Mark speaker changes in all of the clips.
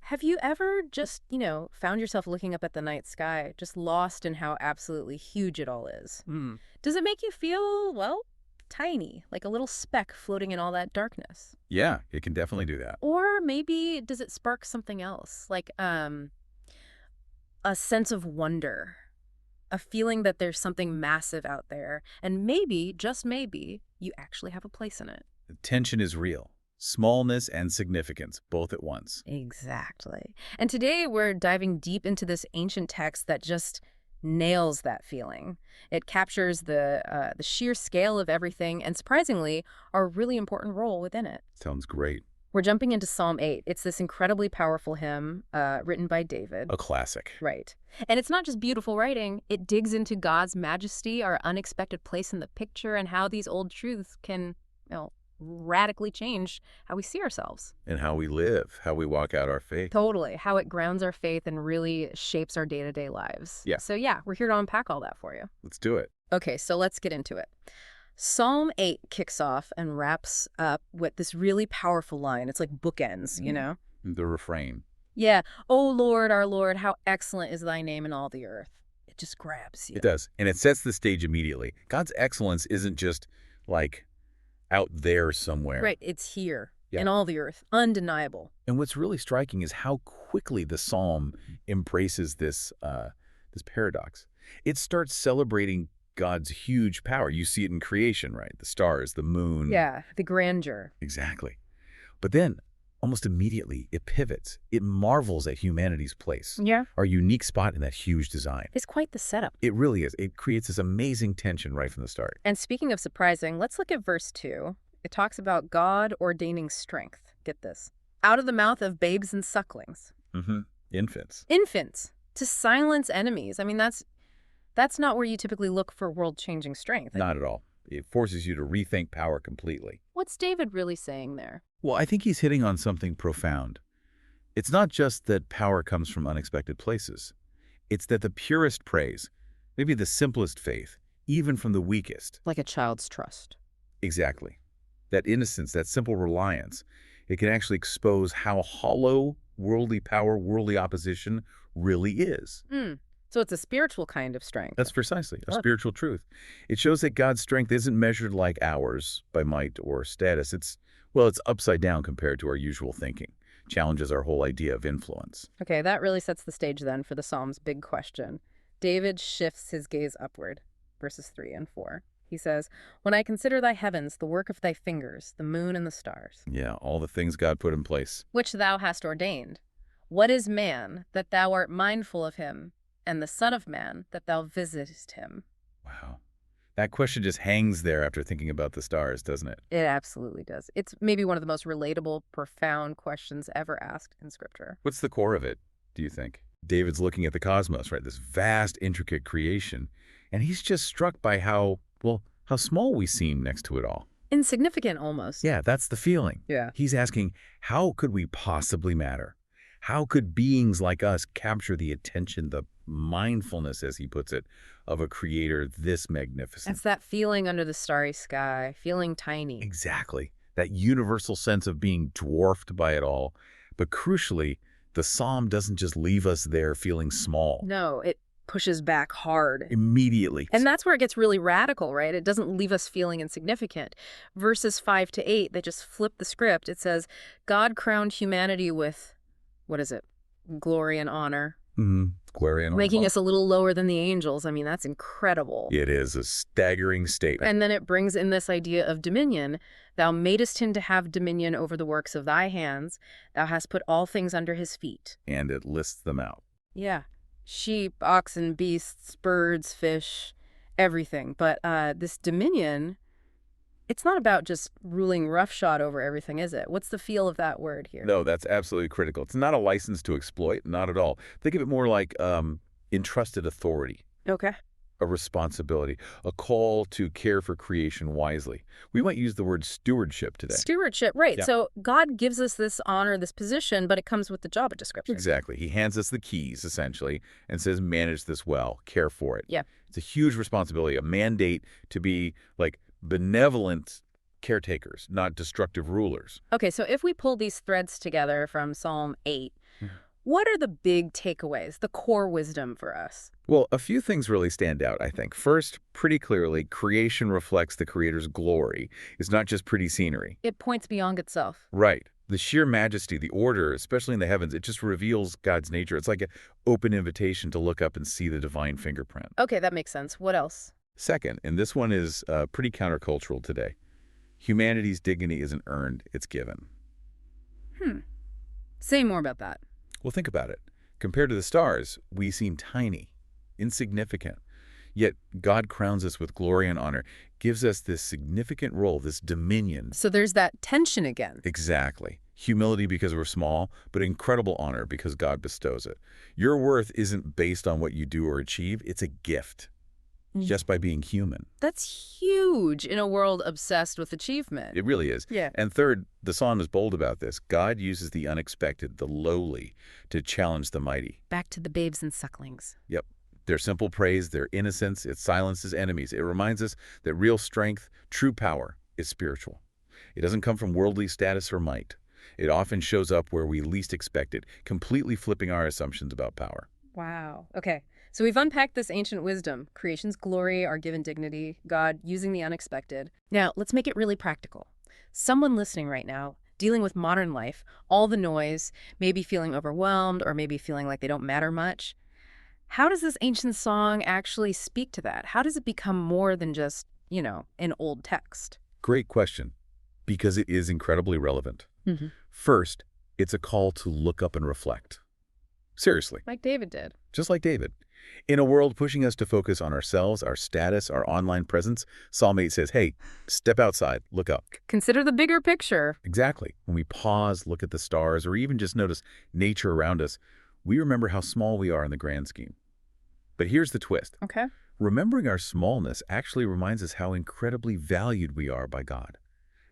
Speaker 1: Have you ever just, found yourself looking up at the night sky, just lost in how absolutely huge it all is?
Speaker 2: Hmm.
Speaker 1: Does it make you feel, well, tiny, like a little speck floating in all that darkness?
Speaker 2: Yeah, it can definitely do that.
Speaker 1: Or maybe does it spark something else, like a sense of wonder, a feeling that there's something massive out there, and maybe, just maybe, you actually have a place in it?
Speaker 2: The tension is real. Smallness and significance, both at once.
Speaker 1: Exactly. And today we're diving deep into this ancient text that just nails that feeling. It captures the sheer scale of everything and, surprisingly, our really important role within it.
Speaker 2: Sounds great.
Speaker 1: We're jumping into Psalm 8. It's this incredibly powerful hymn written by David.
Speaker 2: A classic.
Speaker 1: Right. And it's not just beautiful writing. It digs into God's majesty, our unexpected place in the picture, and how these old truths can, radically change how we see ourselves.
Speaker 2: And how we live, how we walk out our faith.
Speaker 1: Totally. How it grounds our faith and really shapes our day-to-day lives.
Speaker 2: Yeah.
Speaker 1: So yeah, we're here to unpack all that for you.
Speaker 2: Let's do it.
Speaker 1: Okay, so let's get into it. Psalm 8 kicks off and wraps up with this really powerful line. It's like bookends,
Speaker 2: The refrain.
Speaker 1: Yeah. Oh Lord, our Lord, how excellent is thy name in all the earth. It just grabs you.
Speaker 2: It does. And it sets the stage immediately. God's excellence isn't just like out there somewhere.
Speaker 1: Right. It's here
Speaker 2: Yeah.
Speaker 1: in all the earth. Undeniable.
Speaker 2: And what's really striking is how quickly the psalm embraces this paradox. It starts celebrating God's huge power. You see it in creation, right? The stars, the moon.
Speaker 1: Yeah. The grandeur.
Speaker 2: Exactly. But then, almost immediately, it pivots. It marvels at humanity's place,
Speaker 1: Yeah.
Speaker 2: our unique spot in that huge design.
Speaker 1: It's quite the setup.
Speaker 2: It really is. It creates this amazing tension right from the start.
Speaker 1: And speaking of surprising, let's look at verse 2. It talks about God ordaining strength. Get this. Out of the mouth of babes and sucklings.
Speaker 2: Infants.
Speaker 1: Infants. To silence enemies. I mean, that's not where you typically look for world-changing strength.
Speaker 2: Not at all. It forces you to rethink power completely.
Speaker 1: What's David really saying there?
Speaker 2: Well, I think he's hitting on something profound. It's not just that power comes from unexpected places. It's that the purest praise, maybe the simplest faith, even from the weakest.
Speaker 1: Like a child's trust.
Speaker 2: Exactly. That innocence, that simple reliance, it can actually expose how hollow worldly power, worldly opposition really is.
Speaker 1: So it's a spiritual kind of strength.
Speaker 2: That's precisely a
Speaker 1: Look.
Speaker 2: spiritual truth. It shows that God's strength isn't measured like ours by might or status. It's upside down compared to our usual thinking. Challenges our whole idea of influence.
Speaker 1: Okay, that really sets the stage then for the Psalm's big question. David shifts his gaze upward, verses 3 and 4. He says, "When I consider thy heavens, the work of thy fingers, the moon and the stars,
Speaker 2: Yeah, all the things God put in place.
Speaker 1: which thou hast ordained. What is man, that thou art mindful of him, and the Son of Man, that thou visitest him?"
Speaker 2: Wow. That question just hangs there after thinking about the stars, doesn't it?
Speaker 1: It absolutely does. It's maybe one of the most relatable, profound questions ever asked in Scripture.
Speaker 2: What's the core of it, do you think? David's looking at the cosmos, right? This vast, intricate creation. And he's just struck by how small we seem next to it all.
Speaker 1: Insignificant almost.
Speaker 2: Yeah, that's the feeling.
Speaker 1: Yeah.
Speaker 2: He's asking, how could we possibly matter? How could beings like us capture the attention, the mindfulness, as he puts it, of a creator this magnificent?
Speaker 1: It's that feeling under the starry sky, feeling tiny.
Speaker 2: Exactly. That universal sense of being dwarfed by it all. But crucially, the psalm doesn't just leave us there feeling small.
Speaker 1: No, it pushes back hard.
Speaker 2: Immediately.
Speaker 1: And that's where it gets really radical, right? It doesn't leave us feeling insignificant. Verses 5 to 8, they just flip the script. It says, God crowned humanity with, what is it? Glory and honor.
Speaker 2: Glory and honor.
Speaker 1: Making us a little lower than the angels. I mean, that's incredible.
Speaker 2: It is a staggering statement.
Speaker 1: And then it brings in this idea of dominion. Thou madest him to have dominion over the works of thy hands. Thou hast put all things under his feet.
Speaker 2: And it lists them out.
Speaker 1: Yeah. Sheep, oxen, beasts, birds, fish, everything. But this dominion, it's not about just ruling roughshod over everything, is it? What's the feel of that word here?
Speaker 2: No, that's absolutely critical. It's not a license to exploit, not at all. Think of it more like entrusted authority,
Speaker 1: Okay.
Speaker 2: a responsibility, a call to care for creation wisely. We might use the word stewardship today.
Speaker 1: Stewardship, right.
Speaker 2: Yeah.
Speaker 1: So God gives us this honor, this position, but it comes with the job description.
Speaker 2: Exactly. He hands us the keys, essentially, and says, manage this well, care for it.
Speaker 1: Yeah.
Speaker 2: It's a huge responsibility, a mandate to be like benevolent caretakers, not destructive rulers.
Speaker 1: Okay, so if we pull these threads together from Psalm 8, What are the big takeaways, the core wisdom for us?
Speaker 2: Well, a few things really stand out, I think. First, pretty clearly, creation reflects the Creator's glory. It's not just pretty scenery.
Speaker 1: It points beyond itself.
Speaker 2: Right. The sheer majesty, the order, especially in the heavens, it just reveals God's nature. It's like an open invitation to look up and see the divine fingerprint.
Speaker 1: Okay, that makes sense. What else?
Speaker 2: Second, and this one is pretty countercultural today, humanity's dignity isn't earned, it's given.
Speaker 1: Say more about that.
Speaker 2: Well, think about it. Compared to the stars, we seem tiny, insignificant. Yet God crowns us with glory and honor, gives us this significant role, this dominion.
Speaker 1: So there's that tension again.
Speaker 2: Exactly. Humility because we're small, but incredible honor because God bestows it. Your worth isn't based on what you do or achieve, it's a gift. Just by being human.
Speaker 1: That's huge in a world obsessed with achievement.
Speaker 2: It really is.
Speaker 1: Yeah.
Speaker 2: And third, the psalm is bold about this. God uses the unexpected, the lowly, to challenge the mighty.
Speaker 1: Back to the babes and sucklings.
Speaker 2: Yep. Their simple praise, their innocence, it silences enemies. It reminds us that real strength, true power, is spiritual. It doesn't come from worldly status or might. It often shows up where we least expect it, completely flipping our assumptions about power.
Speaker 1: Wow. Okay. So we've unpacked this ancient wisdom, creation's glory, our given dignity, God using the unexpected. Now, let's make it really practical. Someone listening right now, dealing with modern life, all the noise, maybe feeling overwhelmed or maybe feeling like they don't matter much. How does this ancient song actually speak to that? How does it become more than just, an old text?
Speaker 2: Great question, because it is incredibly relevant. First, it's a call to look up and reflect. Seriously.
Speaker 1: Like David did.
Speaker 2: Just like David. In a world pushing us to focus on ourselves, our status, our online presence, Psalm 8 says, hey, step outside, look up.
Speaker 1: Consider the bigger picture.
Speaker 2: Exactly. When we pause, look at the stars, or even just notice nature around us, we remember how small we are in the grand scheme. But here's the twist.
Speaker 1: Okay.
Speaker 2: Remembering our smallness actually reminds us how incredibly valued we are by God,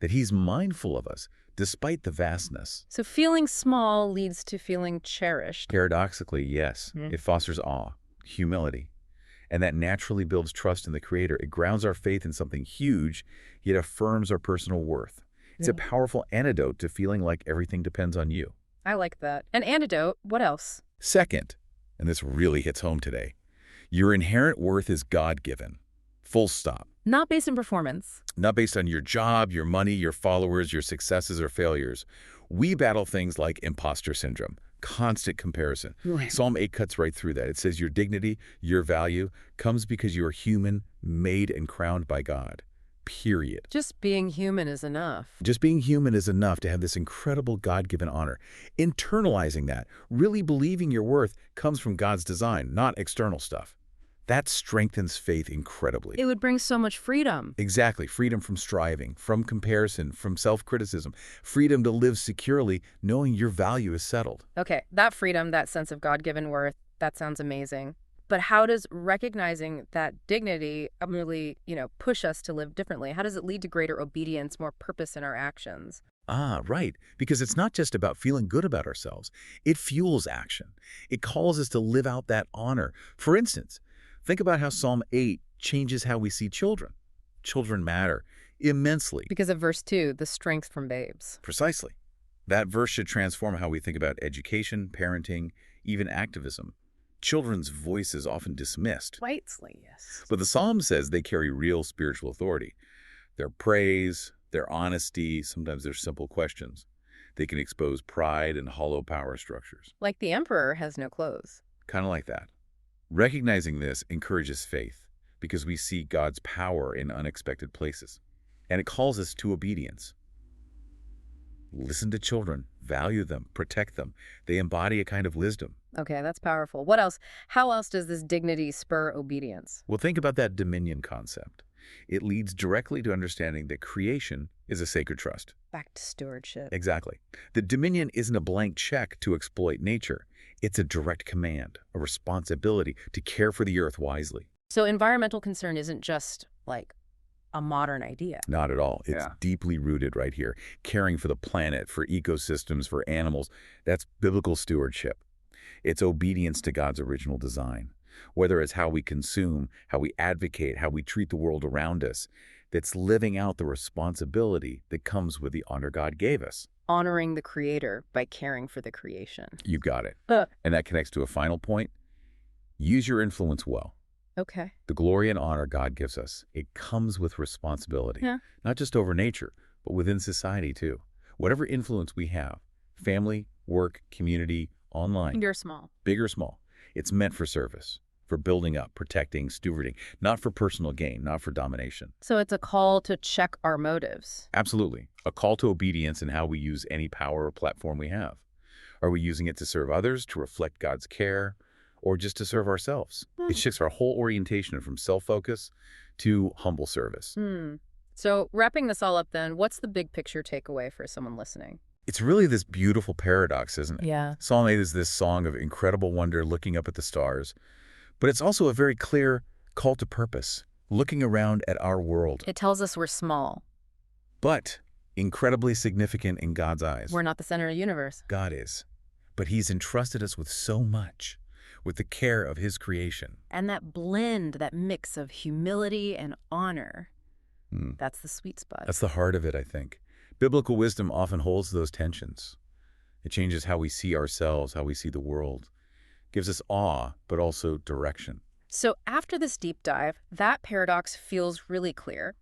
Speaker 2: that He's mindful of us despite the vastness.
Speaker 1: So feeling small leads to feeling cherished.
Speaker 2: Paradoxically, yes. It fosters awe, humility, and that naturally builds trust in the Creator. It grounds our faith in something huge, yet affirms our personal worth. It's a powerful antidote to feeling like everything depends on you.
Speaker 1: I like that. An antidote, what else?
Speaker 2: Second, and this really hits home today, your inherent worth is God-given. Full stop.
Speaker 1: Not based on performance.
Speaker 2: Not based on your job, your money, your followers, your successes or failures. We battle things like imposter syndrome, constant comparison.
Speaker 1: Right.
Speaker 2: Psalm 8 cuts right through that. It says your dignity, your value, comes because you are human, made and crowned by God. Period.
Speaker 1: Just being human is enough.
Speaker 2: Just being human is enough to have this incredible God-given honor. Internalizing that, really believing your worth, comes from God's design, not external stuff. That strengthens faith incredibly.
Speaker 1: It would bring so much freedom.
Speaker 2: Exactly. Freedom from striving, from comparison, from self-criticism. Freedom to live securely, knowing your value is settled.
Speaker 1: Okay, that freedom, that sense of God-given worth, that sounds amazing. But how does recognizing that dignity really, push us to live differently? How does it lead to greater obedience, more purpose in our actions?
Speaker 2: Ah, right. Because it's not just about feeling good about ourselves. It fuels action. It calls us to live out that honor. For instance, think about how Psalm 8 changes how we see children. Children matter immensely.
Speaker 1: Because of verse 2, the strength from babes.
Speaker 2: Precisely. That verse should transform how we think about education, parenting, even activism. Children's voice is often dismissed.
Speaker 1: Lightly, yes.
Speaker 2: But the psalm says they carry real spiritual authority. Their praise, their honesty, sometimes their simple questions. They can expose pride and hollow power structures.
Speaker 1: Like the emperor has no clothes.
Speaker 2: Kind of like that. Recognizing this encourages faith because we see God's power in unexpected places. And it calls us to obedience. Listen to children, value them, protect them. They embody a kind of wisdom.
Speaker 1: Okay, that's powerful. What else? How else does this dignity spur obedience?
Speaker 2: Well, think about that dominion concept. It leads directly to understanding that creation is a sacred trust.
Speaker 1: Back to stewardship.
Speaker 2: Exactly. The dominion isn't a blank check to exploit nature. It's a direct command, a responsibility to care for the earth wisely.
Speaker 1: So environmental concern isn't just like a modern idea.
Speaker 2: Not at all. It's deeply rooted right here. Caring for the planet, for ecosystems, for animals. That's biblical stewardship. It's obedience to God's original design. Whether it's how we consume, how we advocate, how we treat the world around us, that's living out the responsibility that comes with the honor God gave us.
Speaker 1: Honoring the Creator by caring for the creation.
Speaker 2: You got it.
Speaker 1: Uh,
Speaker 2: And that connects to a final point. Use your influence well.
Speaker 1: okay.
Speaker 2: The glory and honor God gives us, it comes with responsibility,
Speaker 1: Yeah.
Speaker 2: not just over nature, but within society too. Whatever influence we have, family, work, community, online,
Speaker 1: You're small.
Speaker 2: big or small, it's meant for service, for building up, protecting, stewarding, not for personal gain, not for domination.
Speaker 1: So it's a call to check our motives.
Speaker 2: Absolutely. A call to obedience in how we use any power or platform we have. Are we using it to serve others, to reflect God's care, or just to serve ourselves? It shifts our whole orientation from self-focus to humble service.
Speaker 1: So wrapping this all up then, what's the big picture takeaway for someone listening?
Speaker 2: It's really this beautiful paradox, isn't it?
Speaker 1: Yeah.
Speaker 2: Psalm 8 is this song of incredible wonder, looking up at the stars. But it's also a very clear call to purpose, looking around at our world.
Speaker 1: It tells us we're small.
Speaker 2: But incredibly significant in God's eyes.
Speaker 1: We're not the center of the universe.
Speaker 2: God is. But he's entrusted us with so much, with the care of his creation.
Speaker 1: And that blend, that mix of humility and honor, that's the sweet spot.
Speaker 2: That's the heart of it, I think. Biblical wisdom often holds those tensions. It changes how we see ourselves, how we see the world. Gives us awe, but also direction.
Speaker 1: So after this deep dive, that paradox feels really clear.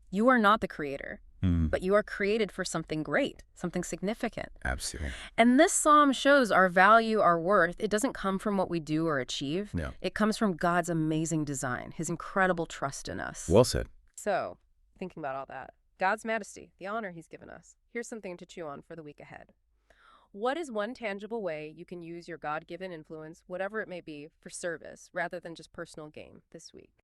Speaker 1: You are not the creator, but you are created for something great, something significant.
Speaker 2: Absolutely.
Speaker 1: And this psalm shows our value, our worth. It doesn't come from what we do or achieve.
Speaker 2: No.
Speaker 1: It comes from God's amazing design, his incredible trust in us.
Speaker 2: Well said.
Speaker 1: So, thinking about all that, God's majesty, the honor he's given us. Here's something to chew on for the week ahead. What is one tangible way you can use your God-given influence, whatever it may be, for service rather than just personal gain this week?